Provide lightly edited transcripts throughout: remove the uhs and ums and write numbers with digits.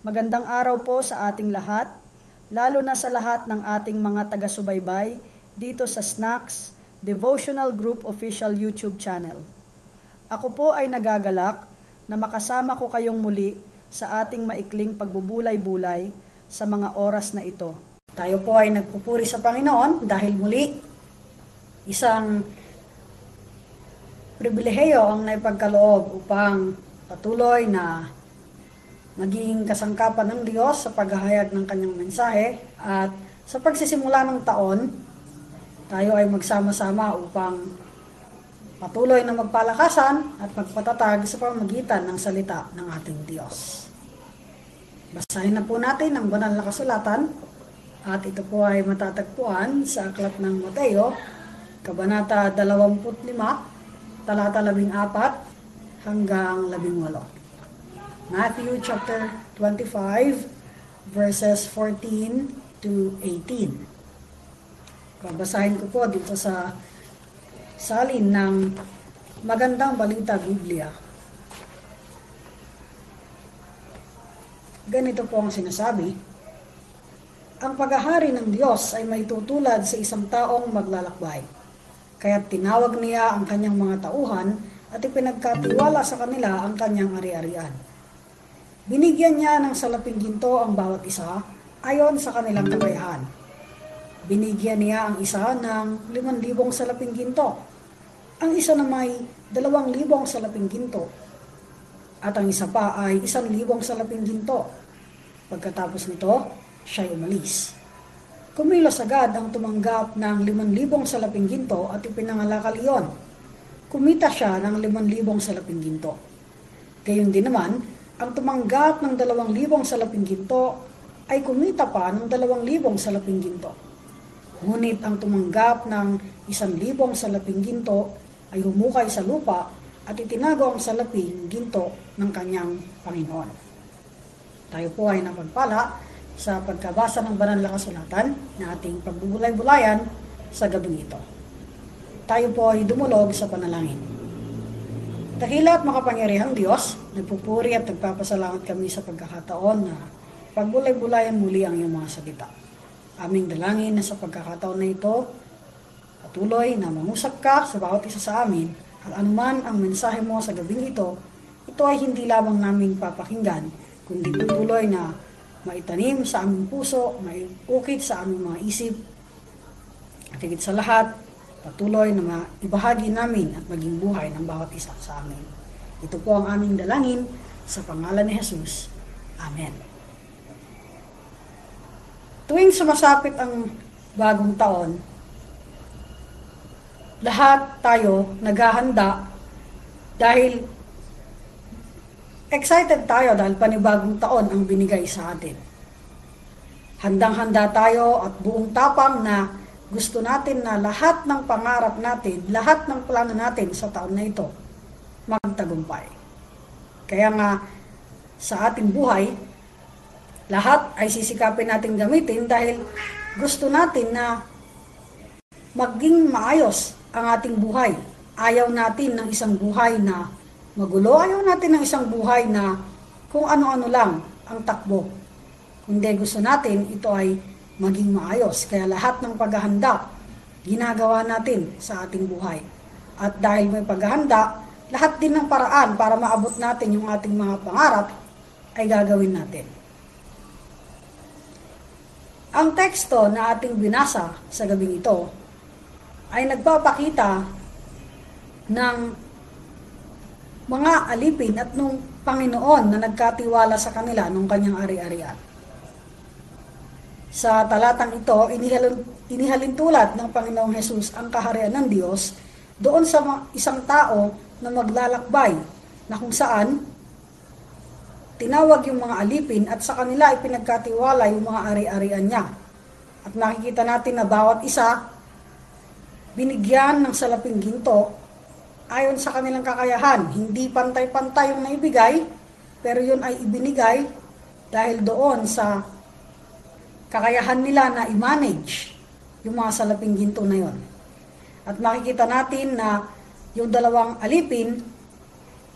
Magandang araw po sa ating lahat, lalo na sa lahat ng ating mga taga-subaybay dito sa Snacks Devotional Group Official YouTube channel. Ako po ay nagagalak na makasama ko kayong muli sa ating maikling pagbubulay-bulay sa mga oras na ito. Tayo po ay nagpupuri sa Panginoon dahil muli isang pribilehiyo ang naipagkaloob upang patuloy na maging kasangkapan ng Diyos sa paghahayag ng kanyang mensahe at sa pagsisimula ng taon, tayo ay magsama-sama upang patuloy na magpalakasan at magpatatag sa pamamagitan ng salita ng ating Diyos. Basahin na po natin ang banal na kasulatan at ito po ay matatagpuan sa Aklat ng Mateo, Kabanata 25, talata 14 hanggang 18. Matthew chapter 25, verses 14 to 18. Babasahin ko po dito sa salin ng Magandang Balita Biblia. Ganito po ang sinasabi: ang paghahari ng Diyos ay may tutulad sa isang taong maglalakbay. Kaya't tinawag niya ang kanyang mga tauhan at ipinagkatiwala sa kanila ang kanyang ari-arian. Binigyan niya ng salaping ginto ang bawat isa ayon sa kanilang kakayahan. Binigyan niya ang isa ng 5,000 salaping ginto, ang isa na may 2,000 salaping ginto, at ang isa pa ay 1,000 salaping ginto. Pagkatapos nito, siya'y umalis. Kumilos agad ang tumanggap ng 5,000 salaping ginto at ipinangalakal iyon. Kumita siya ng 5,000 salaping ginto. Gayon din naman, ang tumanggap ng 2,000 salaping ginto ay kumita pa ng 2,000 salaping ginto. Ngunit ang tumanggap ng 1,000 salaping ginto ay humukay sa lupa at itinago ang salaping ginto ng kanyang Panginoon. Tayo po ay napagpala sa pagkabasa ng banal na kasulatan na ating pagbubulay-bulayan sa gabing ito. Tayo po ay dumulog sa panalangin. Dakila at makapangyarihang Diyos, nagpupuri at nagpapasalamat kami sa pagkakataon na pagbulay-bulayan muli ang iyong mga salita. Aming dalangin na sa pagkakataon na ito, patuloy na mangusap ka sa bawat isa sa amin at anuman ang mensahe mo sa gabing ito, ito ay hindi lamang naming papakinggan, kundi patuloy na maitanim sa aming puso, maiukit sa aming mga isip, at higit sa lahat, patuloy na maibahagi namin at maging buhay ng bawat isa sa amin. Ito po ang aming dalangin sa pangalan ni Jesus. Amen. Tuwing sumasapit ang bagong taon, lahat tayo naghahanda dahil excited tayo dahil panibagong taon ang binigay sa atin. Handang-handa tayo at buong tapang na gusto natin na lahat ng pangarap natin, lahat ng plano natin sa taon na ito, magtagumpay. Kaya nga, sa ating buhay, lahat ay sisikapin natin gamitin dahil gusto natin na maging maayos ang ating buhay. Ayaw natin ng isang buhay na magulo, ayaw natin ng isang buhay na kung ano-ano lang ang takbo. Kundi gusto natin ito ay maging maayos. Kaya lahat ng paghahanda, ginagawa natin sa ating buhay. At dahil may paghahanda, lahat din ng paraan para maabot natin yung ating mga pangarap ay gagawin natin. Ang teksto na ating binasa sa gabing ito ay nagpapakita ng mga alipin at nung Panginoon na nagkatiwala sa kanila nung kanyang ari-arian. Sa talatang ito, inihalintulad ng Panginoong Hesus ang kaharian ng Diyos doon sa isang tao na maglalakbay na kung saan tinawag yung mga alipin at sa kanila ipinagkatiwala yung mga ari-arian niya. At nakikita natin na bawat isa binigyan ng salaping ginto ayon sa kanilang kakayahan. Hindi pantay-pantay yung naibigay, pero yun ay ibinigay dahil doon sa kakayahan nila na i-manage yung mga salaping ginto na yon. At makikita natin na yung 2 alipin,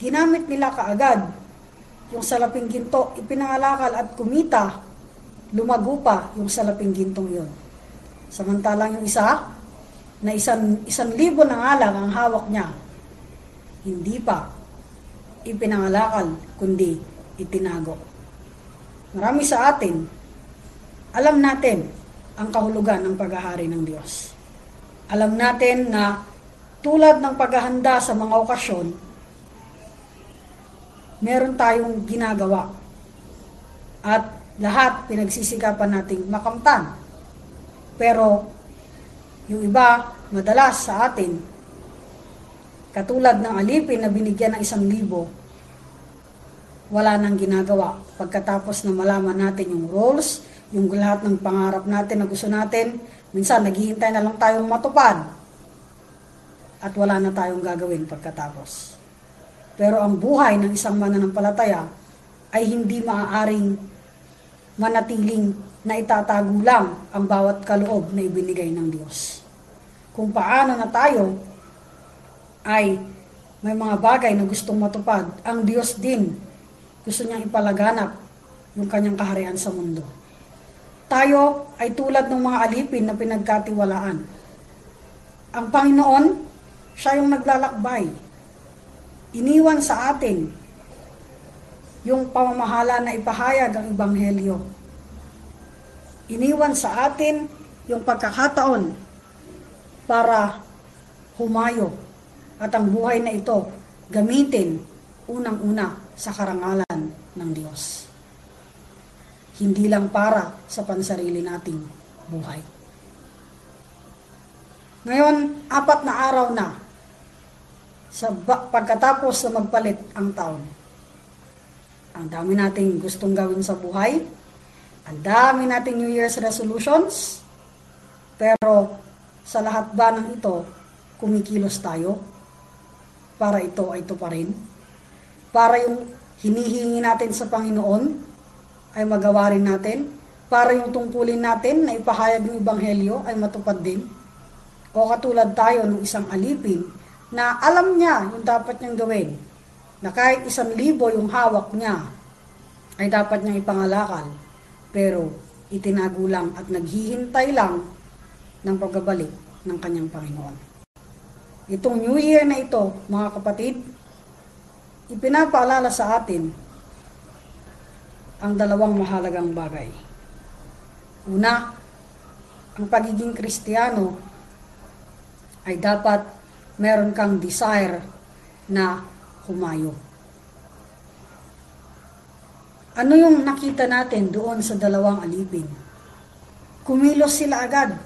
ginamit nila kaagad yung salaping ginto, ipinangalakal at kumita, lumago pa yung salaping gintong yun. Samantalang yung isa, na isang libo na nga lang ang hawak niya, hindi pa ipinangalakal, kundi itinago. Marami sa atin, alam natin ang kahulugan ng paghahari ng Diyos. Alam natin na tulad ng paghahanda sa mga okasyon, meron tayong ginagawa. At lahat pinagsisikapan nating makamtan. Pero yung iba, madalas sa atin, katulad ng alipin na binigyan ng 1,000, wala nang ginagawa. Pagkatapos na malaman natin yung roles, yung lahat ng pangarap natin na gusto natin, minsan naghihintay na lang tayong matupad at wala na tayong gagawin pagkatapos. Pero ang buhay ng isang mananampalataya ay hindi maaaring manatiling na itatago lang ang bawat kaloob na ibinigay ng Diyos. Kung paano na tayo ay may mga bagay na gustong matupad, ang Diyos din gusto niyang ipalaganap yung kanyang kaharian sa mundo. Tayo ay tulad ng mga alipin na pinagkatiwalaan. Ang Panginoon, siya yung naglalakbay. Iniwan sa atin yung pamamahala na ipahayag ang Ebanghelyo. Iniwan sa atin yung pagkakataon para humayo at ang buhay na ito gamitin unang-una sa karangalan ng Diyos. Hindi lang para sa pansarili nating buhay. Ngayon, 4 na araw na sa pagkatapos na magpalit ang taon. Ang dami nating gustong gawin sa buhay. Ang dami nating New Year's resolutions. Pero sa lahat ba ng ito, kumikilos tayo para ito ay tuparin? Para yung hinihingi natin sa Panginoon ay magawa rin natin? Para yung tungkulin natin na ipahayag ng Ebanghelyo ay matupad din? O katulad tayo ng isang alipin na alam niya yung dapat niyang gawin, na kahit 1,000 yung hawak niya ay dapat niyang ipangalakal, pero itinago lang at naghihintay lang ng pagbabalik ng kanyang Panginoon. Itong New Year na ito, mga kapatid, ipinapaalala sa atin ang dalawang mahalagang bagay. Una, ang pagiging Kristiyano ay dapat meron kang desire na humayo. Ano yung nakita natin doon sa dalawang alipin? Kumilos sila agad.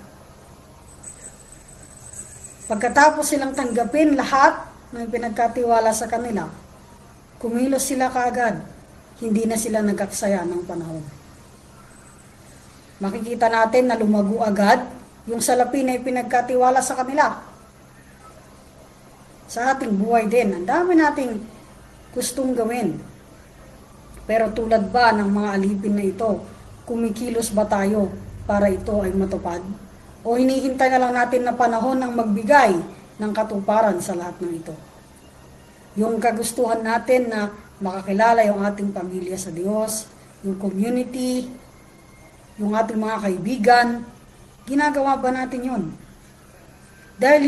Pagkatapos silang tanggapin lahat ng pinagkatiwala sa kanila, kumilos sila kaagad. Hindi na sila nagaksaya ng panahon. Makikita natin na lumago agad yung salapi na ipinagkatiwala sa kanila. Sa ating buhay din, ang dami nating gustong gawin. Pero tulad ba ng mga alipin na ito, kumikilos ba tayo para ito ay matupad? O hinihintay na lang natin na panahon ng magbigay ng katuparan sa lahat ng ito? Yung kagustuhan natin na makakilala yung ating pamilya sa Diyos, yung community, yung ating mga kaibigan, ginagawa ba natin yun? Dahil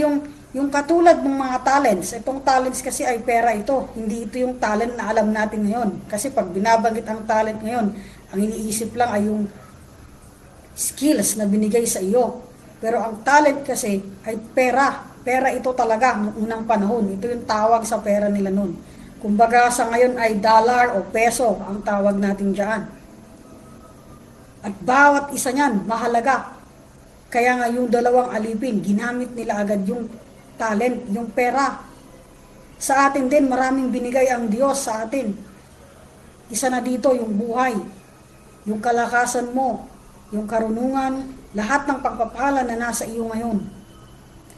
yung katulad ng mga talents, itong talents kasi ay pera ito. Hindi ito yung talent na alam natin ngayon. Kasi pag binabanggit ang talent ngayon, ang iniisip lang ay yung skills na binigay sa iyo. Pero ang talent kasi ay pera. Pera ito talaga noong unang panahon. Ito yung tawag sa pera nila noon. Kumbaga sa ngayon ay dollar o peso ang tawag natin dyan. At bawat isa niyan, mahalaga. Kaya nga yung dalawang alipin, ginamit nila agad yung talent, yung pera. Sa atin din, maraming binigay ang Diyos sa atin. Isa na dito yung buhay, yung kalakasan mo, yung karunungan, lahat ng pagpapala na nasa iyo ngayon.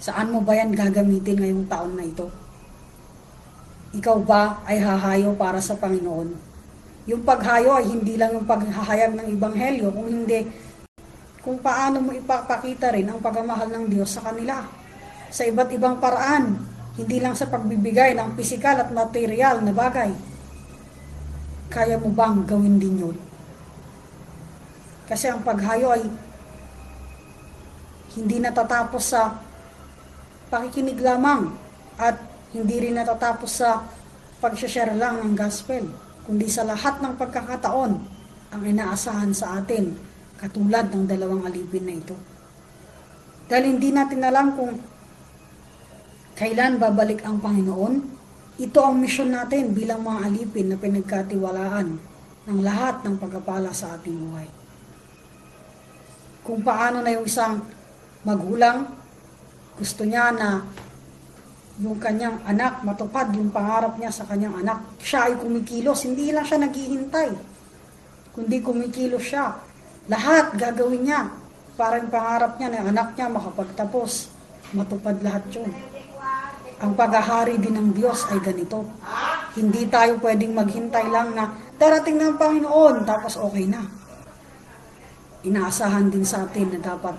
Saan mo ba yan gagamitin ngayong taon na ito? Ikaw ba ay hahayo para sa Panginoon? Yung paghayo ay hindi lang yung paghahayag ng Ebanghelyo, kung hindi, kung paano mo ipapakita rin ang pagmamahal ng Diyos sa kanila. Sa iba't ibang paraan, hindi lang sa pagbibigay ng pisikal at material na bagay. Kaya mo bang gawin din yun? Kasi ang paghayo ay hindi natatapos sa pakikinig lamang at hindi rin natatapos sa pag-share lang ng gospel, kundi sa lahat ng pagkakataon ang inaasahan sa atin, katulad ng 2 alipin na ito. Dahil hindi natin alam kung kailan babalik ang Panginoon, ito ang misyon natin bilang mga alipin na pinagkatiwalaan ng lahat ng pagpapala sa ating buhay. Kung paano na yung isang magulang, gusto niya na yung kanyang anak, matupad yung pangarap niya sa kanyang anak. Siya ay kumikilos, hindi lang siya naghihintay, kundi kumikilos siya. Lahat gagawin niya para yung pangarap niya na anak niya makapagtapos, matupad lahat yun. Ang paghahari din ng Diyos ay ganito. Hindi tayo pwedeng maghintay lang na darating na ang Panginoon, tapos okay na. Inaasahan din sa atin na dapat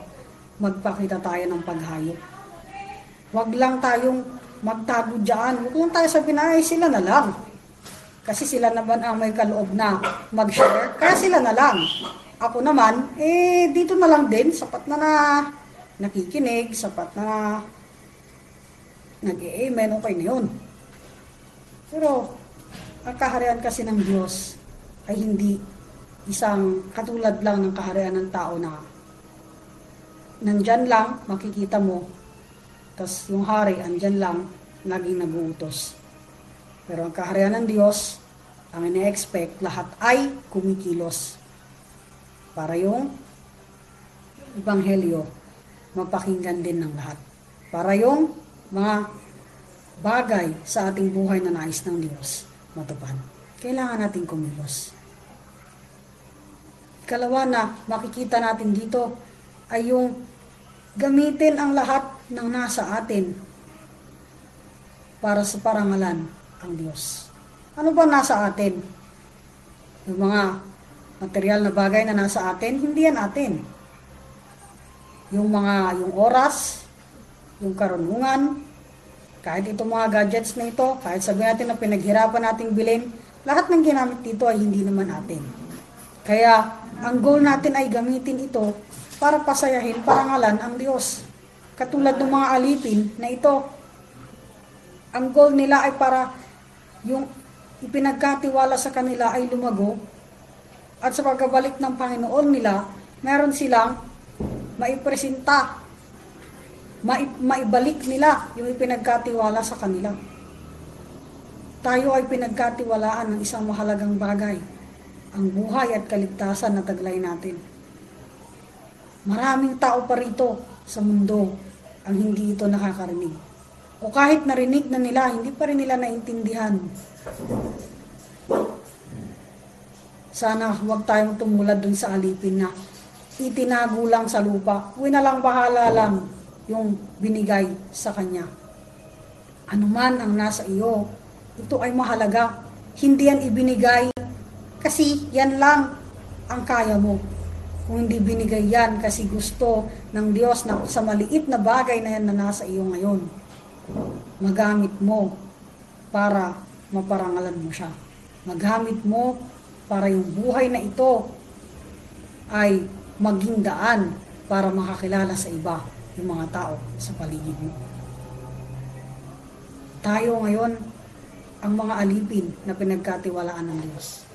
magpakita tayo ng paghayo. Huwag lang tayong magtago dyan. Huwag lang tayo sabihin na, sila na lang. Kasi sila naman ang may kaloob na mag-share. Kaya sila na lang. Ako naman, dito na lang din. Sapat na nakikinig, sapat na nag-amen, okay na yun. Pero, ang kaharian kasi ng Diyos ay hindi isang katulad lang ng kaharian ng tao na nandyan lang, makikita mo, tapos yung hari, andyan lang, naging nag-uutos. Pero ang kaharian ng Diyos, ang ina-expect, lahat ay kumikilos para yung ebanghelyo mapakinggan din ng lahat. Para yung mga bagay sa ating buhay na nais ng Diyos matupad. Kailangan natin kumilos. Ikalawa na makikita natin dito ay yung gamitin ang lahat ng nasa atin para sa parangalan ang Diyos. Ano ba nasa atin? Yung mga material na bagay na nasa atin, hindi yan atin. Yung oras, yung karunungan, kahit itong mga gadgets na ito, kahit sabihin natin na pinaghirapan nating bilhin, lahat ng ginamit dito ay hindi naman atin. Kaya, ang goal natin ay gamitin ito para pasayahin, parangalan ang Diyos. Katulad ng mga alipin na ito, ang goal nila ay para yung ipinagkatiwala sa kanila ay lumago at sa pagbabalik ng Panginoon nila, meron silang maipresenta, maibalik nila yung ipinagkatiwala sa kanila. Tayo ay pinagkatiwalaan ng isang mahalagang bagay, ang buhay at kaligtasan na taglay natin. Maraming tao pa rito sa mundo ang hindi ito nakakarinig. O kahit narinig na nila, hindi pa rin nila naintindihan. Sana huwag tayong tumulad dun sa alipin na itinago lang sa lupa. Uwi na lang, bahala lang yung binigay sa kanya. Ano man ang nasa iyo, ito ay mahalaga. Hindi yan ibinigay kasi yan lang ang kaya mo. Kung hindi binigay yan kasi gusto ng Diyos na sa maliit na bagay na yan na nasa iyo ngayon, magamit mo para maparangalan mo siya. Magamit mo para yung buhay na ito ay maging daan para makakilala sa iba yung mga tao sa paligid mo. Tayo ngayon ang mga alipin na pinagkatiwalaan ng Diyos.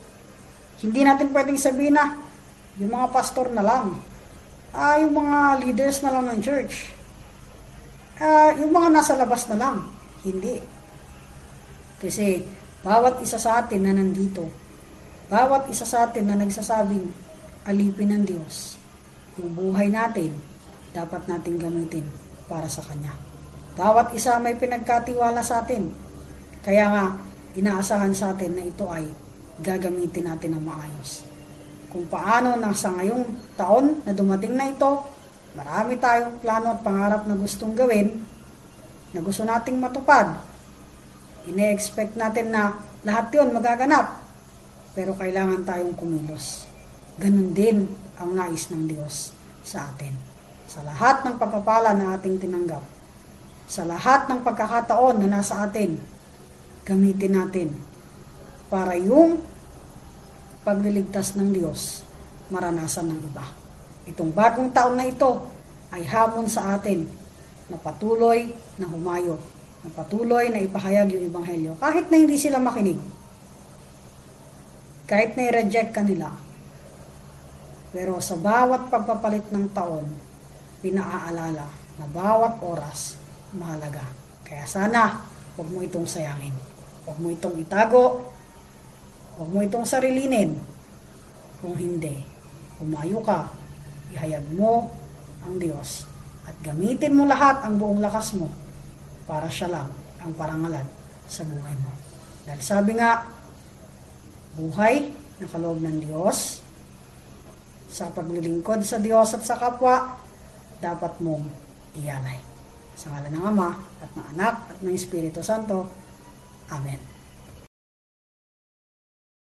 Hindi natin pwedeng sabihin na yung mga pastor na lang, yung mga leaders na lang ng church, yung mga nasa labas na lang. Hindi. Kasi bawat isa sa atin na nandito, bawat isa sa atin na nagsasabing alipin ng Diyos, yung buhay natin, dapat natin gamitin para sa Kanya. Bawat isa may pinagkatiwala sa atin. Kaya nga, inaasahan sa atin na ito ay gagamitin natin ng maayos. Kung paano nasa ngayong taon na dumating na ito, marami tayong plano at pangarap na gustong gawin, na gusto nating matupad. Ine-expect natin na lahat yun magaganap. Pero kailangan tayong kumilos. Ganun din ang nais ng Diyos sa atin. Sa lahat ng pagpapala na ating tinanggap, sa lahat ng pagkakataon na nasa atin, gamitin natin para yung pagliligtas ng Diyos maranasan ng iba. Itong bagong taon na ito ay hamon sa atin na patuloy na humayo, na patuloy na ipahayag yung Ebanghelyo. Kahit na hindi sila makinig, kahit na i-reject kanila, pero sa bawat pagpapalit ng taon, pinaaalala na bawat oras mahalaga. Kaya sana, huwag mo itong sayangin. Huwag mo itong itago. Huwag mo itong sarilinin. Kung hindi, humayo ka, ihayag mo ang Diyos at gamitin mo lahat ang buong lakas mo para siya lang ang parangalan sa buhay mo. Dahil sabi nga, buhay na kaloob ng Diyos, sa paglilingkod sa Diyos at sa kapwa, dapat mong ialay. Sa ngalan ng Ama at ng Anak at ng Espiritu Santo. Amen.